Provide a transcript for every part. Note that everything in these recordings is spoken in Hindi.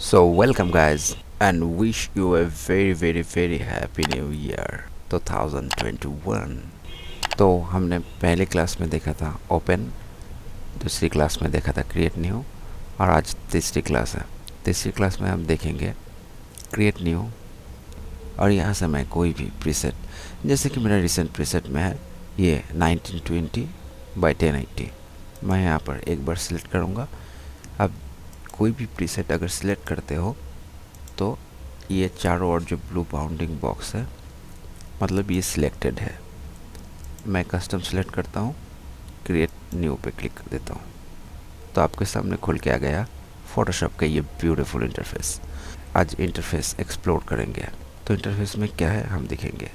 So welcome guys and wish you a very happy new year 2021। तो हमने पहले क्लास में देखा था ओपन, दूसरी क्लास में देखा था क्रिएट न्यू और आज तीसरी क्लास है। तीसरी क्लास में हम देखेंगे क्रिएट न्यू और यहाँ से मैं कोई भी प्रीसेट, जैसे कि मेरा रिसेंट प्रीसेट में है ये 1920 बाई 1080, मैं यहाँ पर एक बार सिलेक्ट करूँगा। अब कोई भी प्रीसेट अगर सिलेक्ट करते हो तो ये चारों ओर जो ब्लू बाउंडिंग बॉक्स है मतलब ये सिलेक्टेड है। मैं कस्टम सिलेक्ट करता हूँ, क्रिएट न्यू पे क्लिक कर देता हूँ तो आपके सामने खुल के आ गया फोटोशॉप का ये ब्यूटीफुल इंटरफेस। आज इंटरफेस एक्सप्लोर करेंगे। तो इंटरफेस में क्या है हम देखेंगे।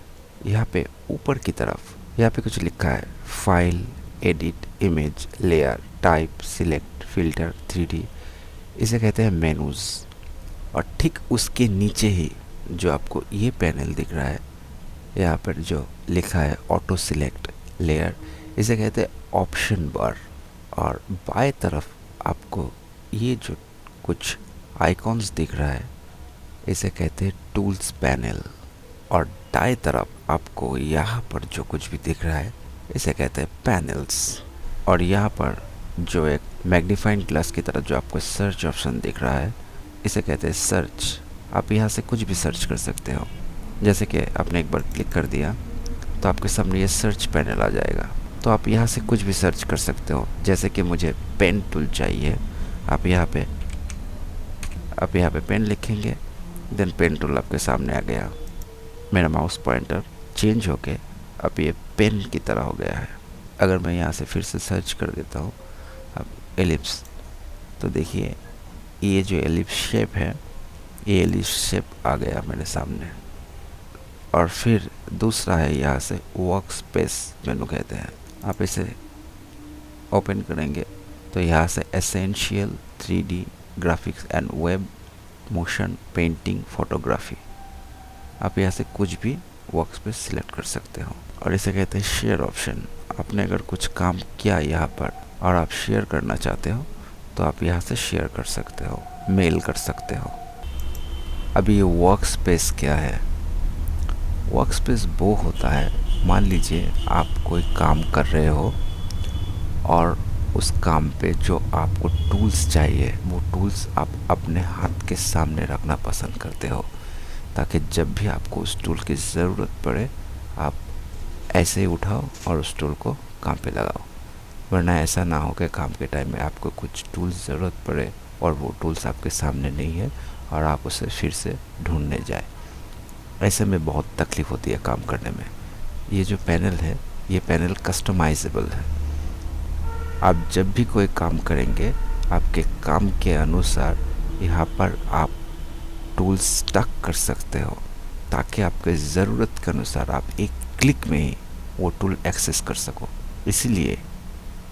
यहाँ पे ऊपर की तरफ यहाँ पे कुछ लिखा है file, edit, image, layer, type, select, filter, 3D, इसे कहते हैं मेनूज़। और ठीक उसके नीचे ही जो आपको ये पैनल दिख रहा है यहाँ पर जो लिखा है ऑटो सिलेक्ट लेयर, इसे कहते हैं ऑप्शन बार। और बाएं तरफ आपको ये जो कुछ आइकॉन्स दिख रहा है इसे कहते हैं टूल्स पैनल। और दाएं तरफ आपको यहाँ पर जो कुछ भी दिख रहा है इसे कहते हैं पैनल्स। और यहाँ पर जो एक मैग्नीफाइंग ग्लास की तरह जो आपको सर्च ऑप्शन दिख रहा है इसे कहते हैं सर्च। आप यहाँ से कुछ भी सर्च कर सकते हो। जैसे कि आपने एक बार क्लिक कर दिया तो आपके सामने ये सर्च पैनल आ जाएगा। तो आप यहाँ से कुछ भी सर्च कर सकते हो। जैसे कि मुझे पेन टूल चाहिए, आप यहाँ पे पेन लिखेंगे, देन पेन टूल आपके सामने आ गया। मेरा माउस पॉइंटर चेंज होके अब ये पेन की तरह हो गया है। अगर मैं यहाँ से फिर से सर्च कर देता हूँ अब एलिप्स, तो देखिए ये जो एलिप्स शेप है ये एलिप्स शेप आ गया मेरे सामने। और फिर दूसरा है यहाँ से वर्क स्पेस मेनू कहते हैं। आप इसे ओपन करेंगे तो यहाँ से essential, 3D, graphics and web, motion, painting, photography, आप यहाँ से कुछ भी वर्क स्पेस सिलेक्ट कर सकते हो। और इसे कहते हैं शेयर ऑप्शन। आपने अगर कुछ काम किया यहाँ पर और आप शेयर करना चाहते हो तो आप यहाँ से शेयर कर सकते हो, मेल कर सकते हो। अभी ये वर्क स्पेस क्या है? वर्क स्पेस वो होता है, मान लीजिए आप कोई काम कर रहे हो और उस काम पे जो आपको टूल्स चाहिए वो टूल्स आप अपने हाथ के सामने रखना पसंद करते हो, ताकि जब भी आपको उस टूल की ज़रूरत पड़े आप ऐसे ही उठाओ और उस टूल को काम पे लगाओ। वरना ऐसा ना हो कि काम के टाइम में आपको कुछ टूल्स ज़रूरत पड़े और वो टूल्स आपके सामने नहीं है और आप उसे फिर से ढूंढने जाए। ऐसे में बहुत तकलीफ़ होती है काम करने में। ये जो पैनल है ये पैनल कस्टमाइजेबल है। आप जब भी कोई काम करेंगे आपके काम के अनुसार यहाँ पर आप टूल्स स्टक कर सकते हो, ताकि आपके ज़रूरत के अनुसार आप एक क्लिक में ही वो टूल एक्सेस कर सको। इसलिए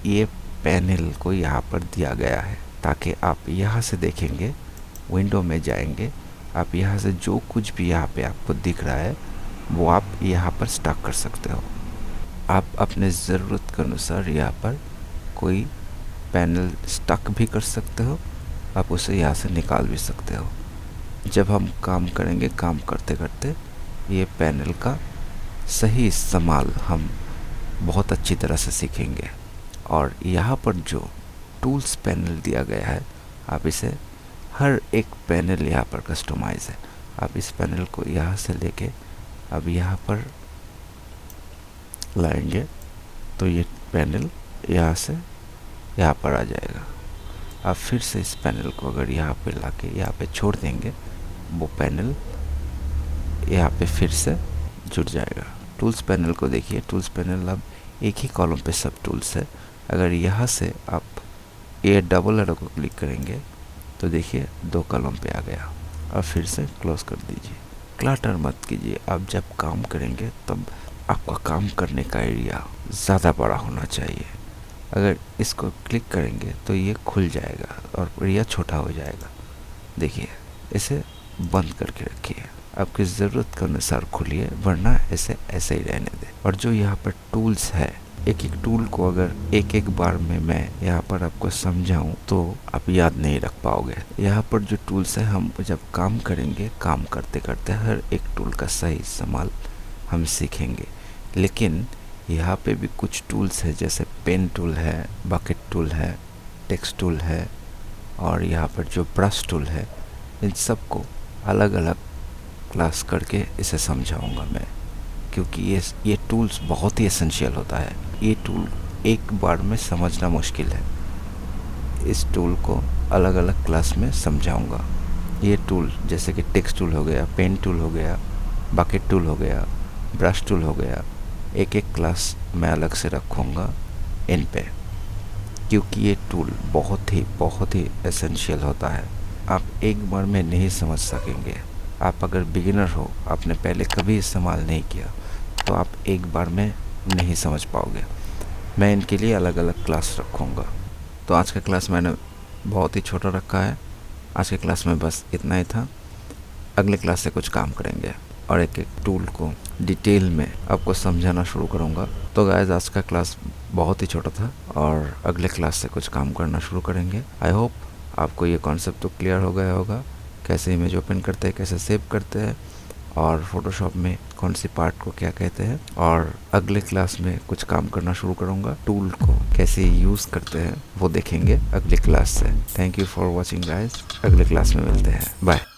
ये पैनल को यहाँ पर दिया गया है ताकि आप यहाँ से देखेंगे, विंडो में जाएंगे, आप यहाँ से जो कुछ भी यहाँ पे आपको दिख रहा है वो आप यहाँ पर स्टॉक कर सकते हो। आप अपने ज़रूरत के अनुसार यहाँ पर कोई पैनल स्टॉक भी कर सकते हो, आप उसे यहाँ से निकाल भी सकते हो। जब हम काम करेंगे, काम करते करते ये पैनल का सही इस्तेमाल हम बहुत अच्छी तरह से सीखेंगे। और यहाँ पर जो टूल्स पैनल दिया गया है आप इसे, हर एक पैनल यहाँ पर कस्टमाइज है। आप इस पैनल को यहाँ से लेके अब यहाँ पर लाएंगे तो ये पैनल यहाँ से यहाँ पर आ जाएगा। आप फिर से इस पैनल को अगर यहाँ पे लाके यहाँ पे छोड़ देंगे वो पैनल यहाँ पे फिर से जुड़ जाएगा। टूल्स पैनल को देखिए, टूल्स पैनल अब एक ही कॉलम पे सब टूल्स है। अगर यहाँ से आप ये डबल एरो को क्लिक करेंगे तो देखिए 2 कॉलम पे आ गया। अब फिर से क्लोज कर दीजिए। क्लटर मत कीजिए। आप जब काम करेंगे तब आपका काम करने का एरिया ज़्यादा बड़ा होना चाहिए। अगर इसको क्लिक करेंगे तो ये खुल जाएगा और एरिया छोटा हो जाएगा। देखिए इसे बंद करके रखिए, आपकी ज़रूरत के अनुसार खोलिए, वरना ऐसे ही रहने दें। और जो यहाँ पर टूल्स है एक एक टूल को अगर एक एक बार में मैं यहाँ पर आपको समझाऊं तो आप याद नहीं रख पाओगे। यहाँ पर जो टूल्स है, हम जब काम करेंगे, काम करते करते हर एक टूल का सही इस्तेमाल हम सीखेंगे। लेकिन यहाँ पे भी कुछ टूल्स है, जैसे पेन टूल है, बकेट टूल है, टेक्स्ट टूल है और यहाँ पर जो ब्रश टूल है, इन सब को अलग अलग क्लास करके इसे समझाऊंगा मैं, क्योंकि ये टूल्स बहुत ही एसेंशियल होता है। ये टूल एक बार में समझना मुश्किल है। इस टूल को अलग अलग क्लास में समझाऊंगा। ये टूल जैसे कि टेक्स्ट टूल हो गया, पेन टूल हो गया, बकेट टूल हो गया, ब्रश टूल हो गया, एक एक क्लास मैं अलग से रखूँगा इन पे, क्योंकि ये टूल बहुत ही एसेंशियल होता है। आप एक बार में नहीं समझ सकेंगे। आप अगर बिगिनर हो, आपने पहले कभी इस्तेमाल नहीं किया, तो आप एक बार में नहीं समझ पाओगे। मैं इनके लिए अलग अलग क्लास रखूँगा। तो आज का क्लास मैंने बहुत ही छोटा रखा है। आज के क्लास में बस इतना ही था। अगले क्लास से कुछ काम करेंगे और एक एक टूल को डिटेल में आपको समझाना शुरू करूँगा। तो गाइस, आज का क्लास बहुत ही छोटा था और अगले क्लास से कुछ काम करना शुरू करेंगे। आई होप आपको ये कॉन्सेप्ट तो क्लियर हो गया होगा, कैसे इमेज ओपन करते हैं, कैसे सेव करते हैं और फोटोशॉप में कौन सी पार्ट को क्या कहते हैं। और अगले क्लास में कुछ काम करना शुरू करूँगा, टूल को कैसे यूज़ करते हैं वो देखेंगे अगले क्लास से। Thank you for watching guys. अगले क्लास में मिलते हैं। बाय।